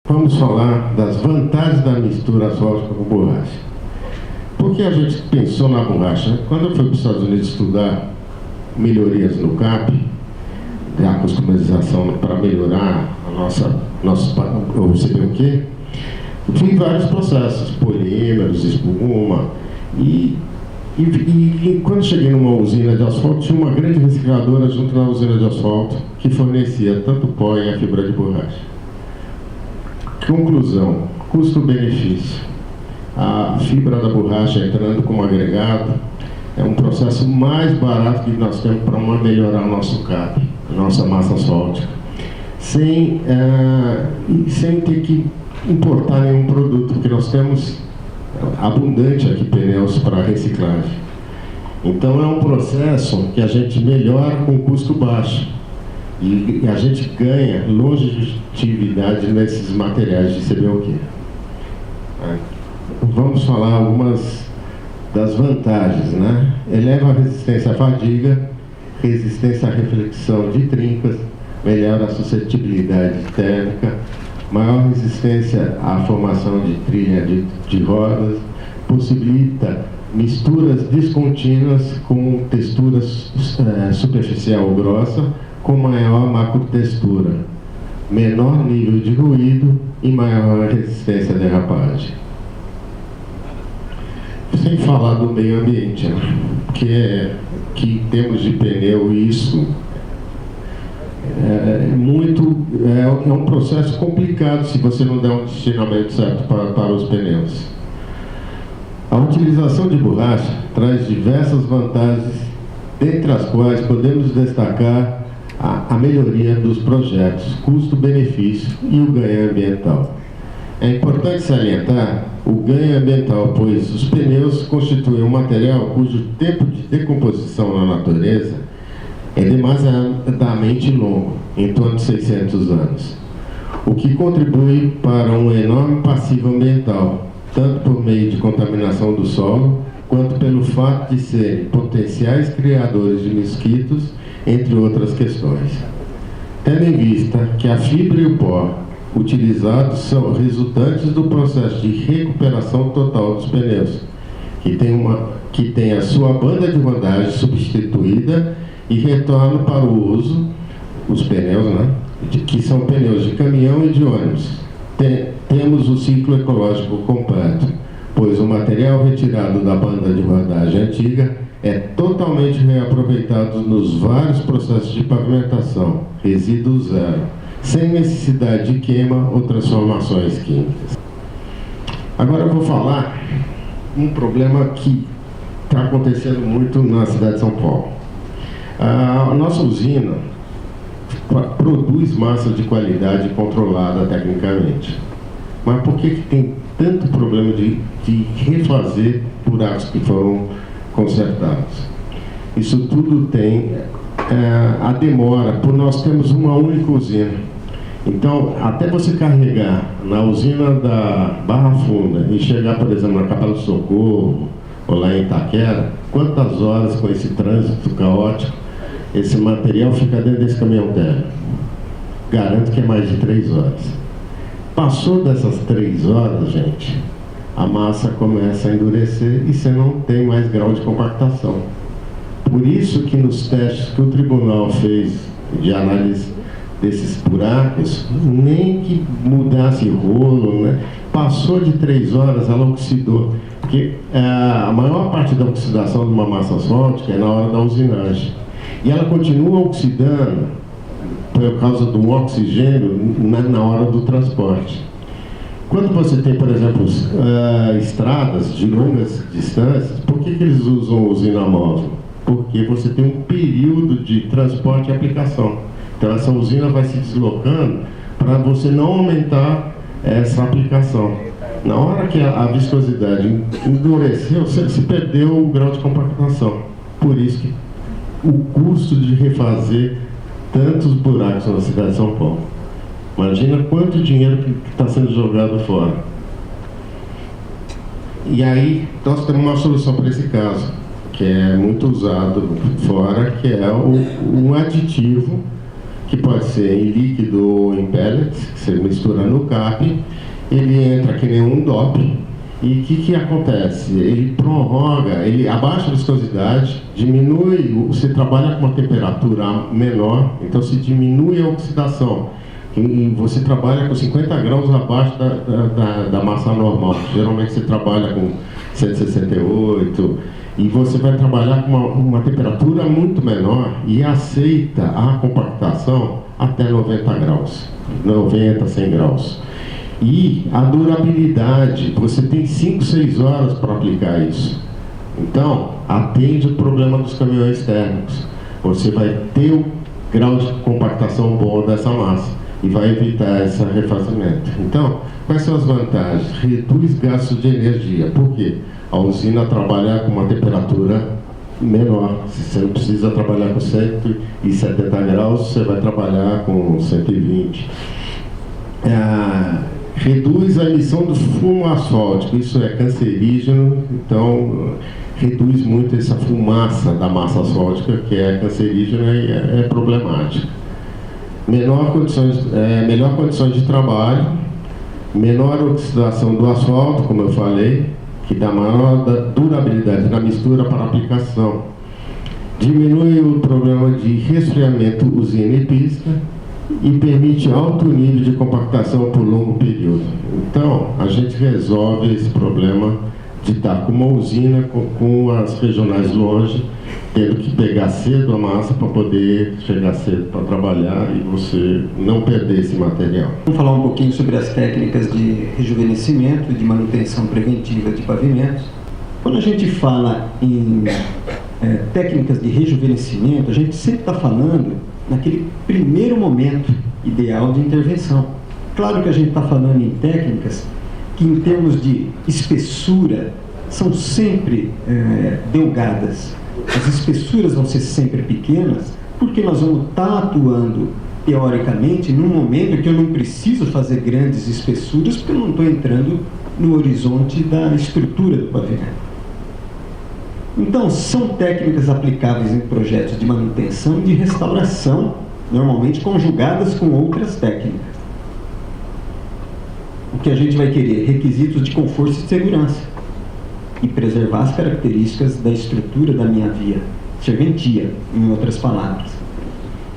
Vamos falar das vantagens da mistura asfáltica com borracha. Por que a gente pensou na borracha? Quando eu fui para os Estados Unidos estudar melhorias no CAP, a customização para melhorar o CBUQ, fiz vários processos, polímeros, espuma, e quando cheguei numa usina de asfalto, tinha uma grande recicladora junto na usina de asfalto que fornecia tanto o pó e a fibra de borracha. Conclusão, custo-benefício. A fibra da borracha entrando como agregado é um processo mais barato que nós temos para melhorar o nosso CAP, a nossa massa asfáltica, sem ter que importar nenhum produto, porque nós temos abundante aqui pneus para reciclagem. Então é um processo que a gente melhora com custo baixo. E a gente ganha longevidade nesses materiais de CBUQ. Vamos falar algumas das vantagens, né? Eleva a resistência à fadiga, resistência à reflexão de trincas, melhora a suscetibilidade térmica, maior resistência à formação de trilha de rodas, possibilita misturas descontínuas com textura superficial ou grossa, com maior macrotextura, menor nível de ruído e maior resistência à derrapagem. Sem falar do meio ambiente, né? que em termos de pneu isso é um processo complicado se você não der um destinamento certo para os pneus. A utilização de borracha traz diversas vantagens, dentre as quais podemos destacar a melhoria dos projetos, custo-benefício e o ganho ambiental. É importante salientar o ganho ambiental, pois os pneus constituem um material cujo tempo de decomposição na natureza é demasiadamente longo, em torno de 600 anos, o que contribui para um enorme passivo ambiental, tanto por meio de contaminação do solo, quanto pelo fato de serem potenciais criadores de mosquitos, entre outras questões. Tendo em vista que a fibra e o pó utilizados são resultantes do processo de recuperação total dos pneus, que tem a sua banda de rodagem substituída e retorna para o uso, os pneus, né, que são pneus de caminhão e de ônibus. Temos o ciclo ecológico completo, pois o material retirado da banda de rodagem antiga é totalmente reaproveitado nos vários processos de pavimentação, resíduo zero, sem necessidade de queima ou transformações químicas. Agora eu vou falar um problema que está acontecendo muito na cidade de São Paulo. A nossa usina produz massa de qualidade controlada tecnicamente. Mas por que tem tanto problema de refazer buracos que foram consertados? Isso tudo tem a demora, por nós temos uma única usina. Então, até você carregar na usina da Barra Funda e chegar, por exemplo, na Capela do Socorro ou lá em Itaquera, quantas horas com esse trânsito caótico esse material fica dentro desse caminhão térreo? Garanto que é mais de 3 horas. Passou dessas 3 horas, gente, a massa começa a endurecer e você não tem mais grau de compactação. Por isso que nos testes que o tribunal fez de análise desses buracos, nem que mudasse rolo, né? Passou de 3 horas, ela oxidou. Porque a maior parte da oxidação de uma massa asfáltica é na hora da usinagem. E ela continua oxidando por causa do oxigênio na hora do transporte. Quando você tem, por exemplo, estradas de longas distâncias, por que eles usam usina móvel? Porque você tem um período de transporte e aplicação. Então essa usina vai se deslocando para você não aumentar essa aplicação. Na hora que a viscosidade endureceu, se perdeu o grau de compactação. Por isso que o custo de refazer tantos buracos na cidade de São Paulo. Imagina quanto dinheiro que está sendo jogado fora. E aí, nós temos uma solução para esse caso, que é muito usado fora, que é um aditivo que pode ser em líquido ou em pellets, que você mistura no CAP, ele entra que nem um DOP. E o que acontece? Ele prorroga, ele abaixa a viscosidade, diminui, você trabalha com uma temperatura menor, então se diminui a oxidação. E você trabalha com 50 graus abaixo da massa normal. Geralmente você trabalha com 168, e você vai trabalhar com uma temperatura muito menor e aceita a compactação até 90 graus, 90, 100 graus. E a durabilidade, você tem 5, 6 horas para aplicar isso. Então, atende o problema dos caminhões térmicos. Você vai ter o grau de compactação bom dessa massa e vai evitar esse arrefecimento. Então, quais são as vantagens? Reduz gastos de energia. Por quê? A usina trabalha com uma temperatura menor. Você não precisa trabalhar com 170 graus, você vai trabalhar com 120. Reduz a emissão do fumo asfáltico, isso é cancerígeno, então reduz muito essa fumaça da massa asfáltica, que é cancerígena e é problemática. Melhor condições de trabalho, menor oxidação do asfalto, como eu falei, que dá maior durabilidade na mistura para aplicação. Diminui o problema de resfriamento usina e pista, e permite alto nível de compactação por longo período. Então, a gente resolve esse problema de estar com uma usina com as regionais longe, tendo que pegar cedo a massa para poder chegar cedo para trabalhar e você não perder esse material. Vamos falar um pouquinho sobre as técnicas de rejuvenescimento e de manutenção preventiva de pavimentos. Quando a gente fala em técnicas de rejuvenescimento, a gente sempre está falando naquele primeiro momento ideal de intervenção. Claro que a gente está falando em técnicas que, em termos de espessura, são sempre delgadas. As espessuras vão ser sempre pequenas, porque nós vamos estar atuando, teoricamente, num momento que eu não preciso fazer grandes espessuras, porque eu não estou entrando no horizonte da estrutura do pavimento. Então, são técnicas aplicáveis em projetos de manutenção e de restauração, normalmente conjugadas com outras técnicas. O que a gente vai querer? Requisitos de conforto e segurança. E preservar as características da estrutura da minha via, serventia, em outras palavras.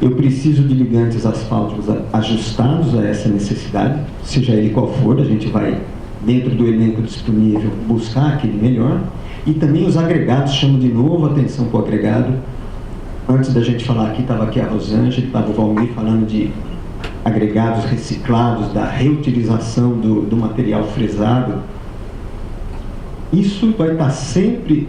Eu preciso de ligantes asfálticos ajustados a essa necessidade, seja ele qual for, a gente vai, dentro do elenco disponível, buscar aquele melhor. E também os agregados, chamo de novo a atenção para o agregado. Antes da gente falar aqui, estava aqui a Rosângela, estava o Valmir falando de agregados reciclados, da reutilização do material fresado. Isso vai estar sempre,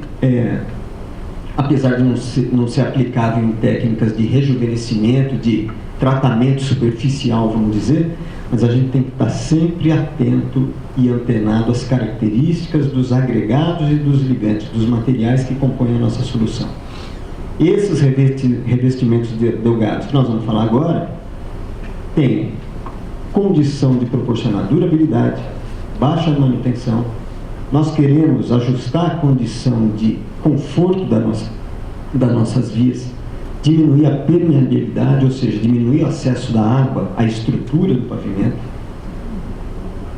apesar de não ser aplicável em técnicas de rejuvenescimento, de tratamento superficial, vamos dizer, mas a gente tem que estar sempre atento e antenado às características dos agregados e dos ligantes, dos materiais que compõem a nossa solução. Esses revestimentos delgados que nós vamos falar agora têm condição de proporcionar durabilidade, baixa manutenção. Nós queremos ajustar a condição de conforto das nossas vias, diminuir a permeabilidade, ou seja, diminuir o acesso da água à estrutura do pavimento.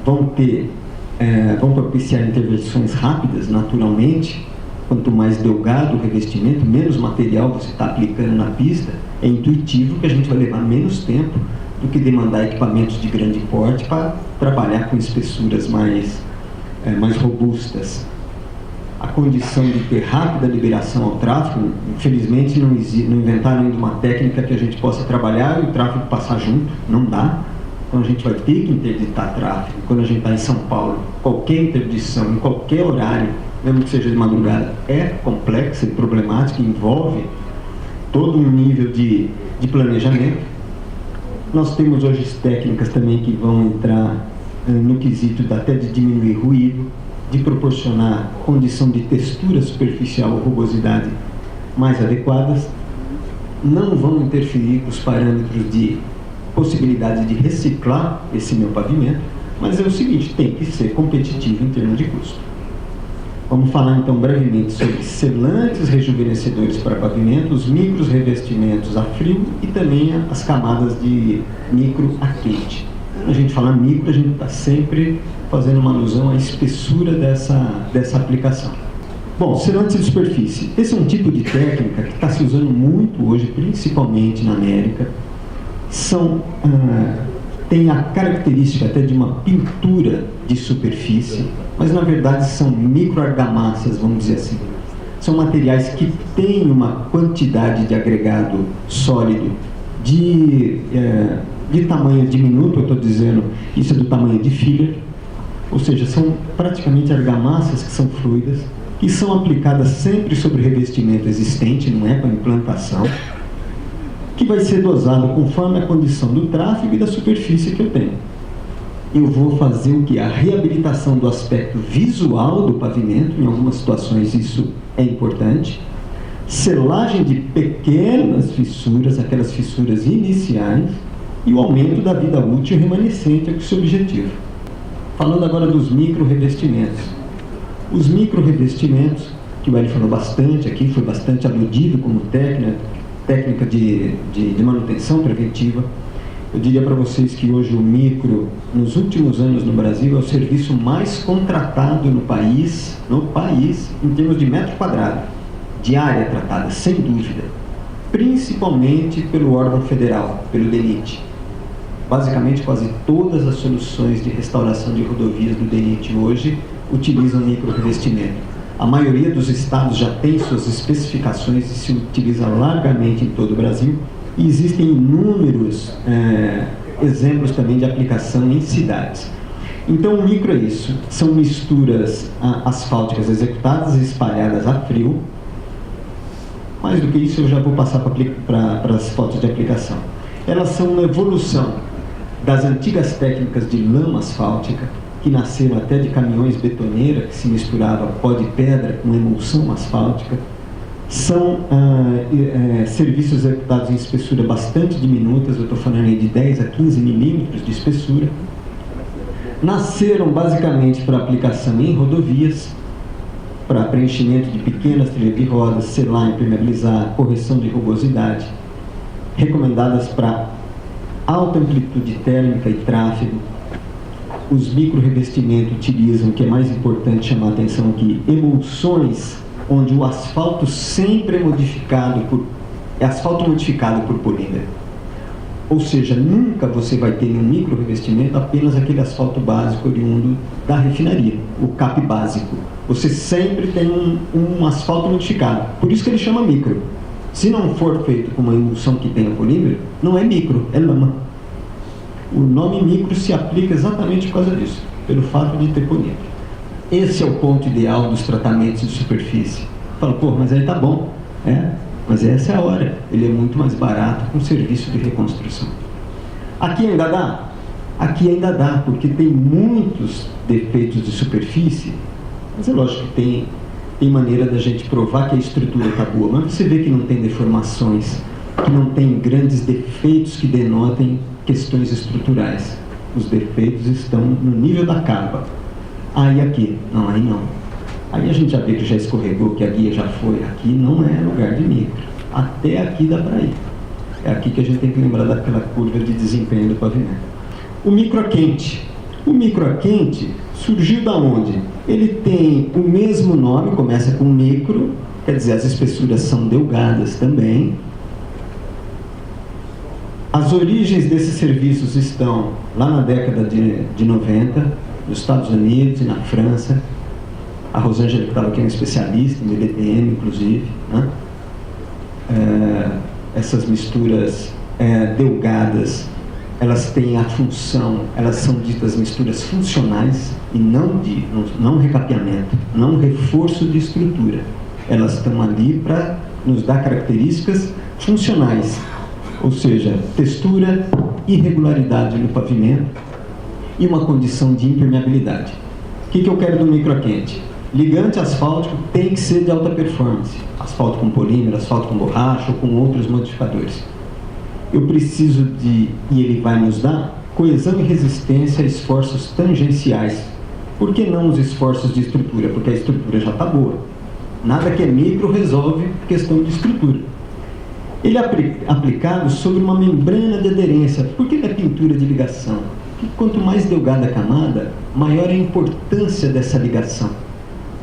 Vão propiciar intervenções rápidas, naturalmente. Quanto mais delgado o revestimento, menos material você está aplicando na pista. É intuitivo que a gente vai levar menos tempo do que demandar equipamentos de grande porte para trabalhar com espessuras mais robustas. A condição de ter rápida liberação ao tráfego, infelizmente não inventaram ainda uma técnica que a gente possa trabalhar e o tráfego passar junto, não dá. Então a gente vai ter que interditar tráfego. Quando a gente está em São Paulo, qualquer interdição, em qualquer horário, mesmo que seja de madrugada, é complexa e problemática, envolve todo um nível de planejamento. Nós temos hoje técnicas também que vão entrar no quesito até de diminuir ruído, de proporcionar condição de textura superficial ou rugosidade mais adequadas, não vão interferir com os parâmetros de possibilidade de reciclar esse meu pavimento, mas é o seguinte, tem que ser competitivo em termos de custo. Vamos falar então brevemente sobre selantes rejuvenescedores para pavimento, os micros revestimentos a frio e também as camadas de micro a quente. Quando a gente fala micro, a gente está sempre fazendo uma alusão à espessura dessa aplicação. Bom, selantes de superfície. Esse é um tipo de técnica que está se usando muito hoje, principalmente na América. Tem a característica até de uma pintura de superfície, mas na verdade são microargamáceas, vamos dizer assim. São materiais que têm uma quantidade de agregado sólido de tamanho diminuto, eu estou dizendo, isso é do tamanho de filler, ou seja, são praticamente argamáceas que são fluidas, que são aplicadas sempre sobre revestimento existente, não é para implantação, que vai ser dosado conforme a condição do tráfego e da superfície que eu tenho. Eu vou fazer o que? A reabilitação do aspecto visual do pavimento, em algumas situações isso é importante, selagem de pequenas fissuras, aquelas fissuras iniciais, e o aumento da vida útil remanescente é o seu objetivo. Falando agora dos micro-revestimentos. Os micro-revestimentos, que o Hélio falou bastante aqui, foi bastante aludido como técnica de manutenção preventiva. Eu diria para vocês que hoje o micro, nos últimos anos no Brasil, é o serviço mais contratado no país, em termos de metro quadrado, de área tratada, sem dúvida. Principalmente pelo órgão federal, pelo DENIT. Basicamente, quase todas as soluções de restauração de rodovias do DENIT hoje utilizam micro-revestimento. A maioria dos estados já tem suas especificações e se utiliza largamente em todo o Brasil. E existem inúmeros exemplos também de aplicação em cidades. Então, o micro é isso. São misturas asfálticas executadas e espalhadas a frio. Mais do que isso, eu já vou passar para as fotos de aplicação. Elas são uma evolução das antigas técnicas de lama asfáltica, que nasceram até de caminhões betoneira, que se misturava pó de pedra com emulsão asfáltica. São serviços executados em espessura bastante diminutas, eu estou falando aí de 10 a 15 milímetros de espessura. Nasceram basicamente para aplicação em rodovias, para preenchimento de pequenas trilhas de rodas, selar, impermeabilizar, correção de rugosidade, recomendadas para alta amplitude térmica e tráfego. Os micro-revestimentos utilizam, o que é mais importante chamar a atenção aqui, emulsões, onde o asfalto sempre é asfalto modificado por polímero. Ou seja, nunca você vai ter no micro-revestimento apenas aquele asfalto básico oriundo da refinaria, o CAP básico. Você sempre tem um asfalto modificado. Por isso que ele chama micro. Se não for feito com uma emulsão que tenha polímero, não é micro, é lama. O nome micro se aplica exatamente por causa disso, pelo fato de ter polímero. Esse é o ponto ideal dos tratamentos de superfície. Fala, pô, mas aí tá bom. Mas essa é a hora. Ele é muito mais barato com serviço de reconstrução. Aqui ainda dá? Aqui ainda dá, porque tem muitos defeitos de superfície, mas é lógico que tem maneira da gente provar que a estrutura está boa, mas você vê que não tem deformações, que não tem grandes defeitos que denotem questões estruturais. Os defeitos estão no nível da capa. Aí aqui, não, aí não. Aí a gente já vê que já escorregou, que a guia já foi. Aqui não é lugar de micro. Até aqui dá para ir. É aqui que a gente tem que lembrar daquela curva de desempenho do pavimento. O micro a quente. O micro a quente surgiu da onde? Ele tem o mesmo nome, começa com micro, quer dizer, as espessuras são delgadas também. As origens desses serviços estão lá na década de 90, nos Estados Unidos e na França. A Rosângela, que estava aqui, é uma especialista em EDPM, inclusive, né? Essas misturas delgadas, elas têm a função, elas são ditas misturas funcionais e não recapeamento, não reforço de estrutura. Elas estão ali para nos dar características funcionais, ou seja, textura, irregularidade no pavimento e uma condição de impermeabilidade. O que eu quero do microquente? Ligante asfáltico tem que ser de alta performance. Asfalto com polímero, asfalto com borracha ou com outros modificadores. Eu preciso e ele vai nos dar, coesão e resistência a esforços tangenciais. Por que não os esforços de estrutura? Porque a estrutura já está boa. Nada que é micro resolve questão de estrutura. Ele é aplicado sobre uma membrana de aderência. Por que da pintura de ligação? Porque quanto mais delgada a camada, maior a importância dessa ligação,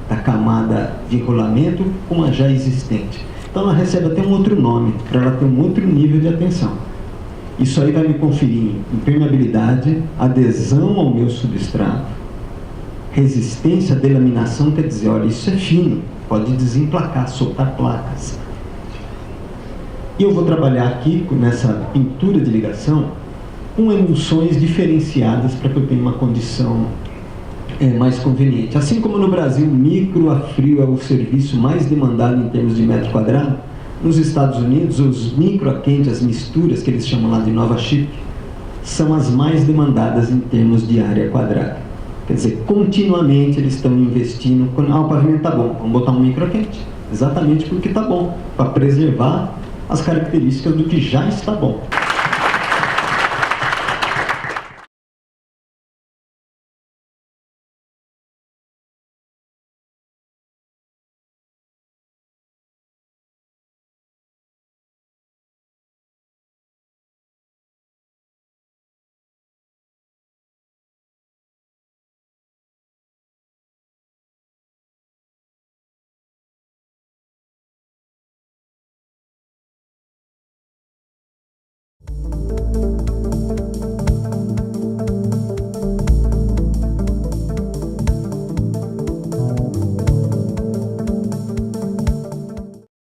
da camada de enrolamento com a já existente. Então ela recebe até um outro nome, para ela ter um outro nível de atenção. Isso aí vai me conferir impermeabilidade, adesão ao meu substrato, resistência, delaminação, quer dizer, olha, isso é fino, pode desemplacar, soltar placas. E eu vou trabalhar aqui, nessa pintura de ligação, com emulsões diferenciadas para que eu tenha uma condição mais conveniente. Assim como no Brasil, micro a frio é o serviço mais demandado em termos de metro quadrado, nos Estados Unidos, os micro a quente, as misturas, que eles chamam lá de nova chip, são as mais demandadas em termos de área quadrada. Quer dizer, continuamente eles estão investindo. O pavimento está bom, vamos botar um micro a quente. Exatamente porque está bom, para preservar as características do que já está bom.